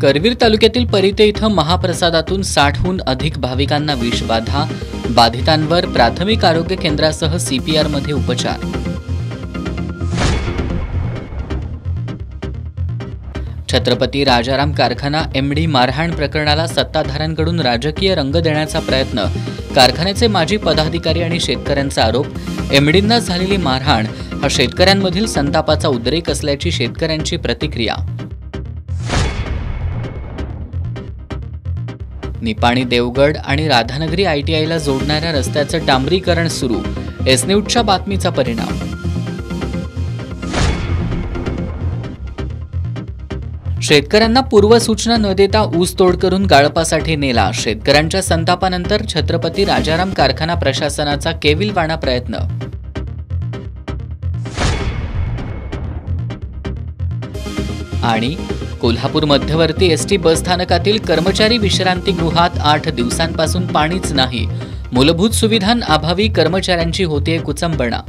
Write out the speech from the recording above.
करवीर तालुक्यातील परिते इथं महाप्रसादातून 60हून अधिक भाविकांना विषबाधा, बाधितांवर प्राथमिक आरोग्य केंद्रासह सीपीआरमध्ये उपचार। छत्रपती राजाराम कारखाना एमडी मारहाण प्रकरणाला सत्ताधाऱ्यांकडून राजकीय रंग देण्याचा प्रयत्न, कारखान्याचे माजी पदाधिकारी आणि शेतकऱ्यांचा आरोप। एमडींना झालेली मारहाण हा शेतकऱ्यांमधील संतापाचा उद्रेक असल्याची शेतकऱ्यांची प्रतिक्रिया। निपाणी देवगड आणि राधानगरी आयटीआयला जोडणाऱ्या रस्त्याचं डांबरीकरण सुरू, एस न्यूजच्या बातमीचा परिणाम। शेतकऱ्यांना पूर्वसूचना न देता ऊसतोड करून गाळपासाठी नेला, शेतकऱ्यांच्या संतापानंतर छत्रपती राजाराम कारखाना प्रशासनाचा केविलवाणा प्रयत्न। आणि कोल्हापूर मध्यवर्ती एसटी बसस्थानकातील कर्मचारी विश्रांतीगृहात 8 दिवसांपासून पाणीच नाही, मूलभूत सुविधांअभावी कर्मचाऱ्यांची होतीये कुचंबणा।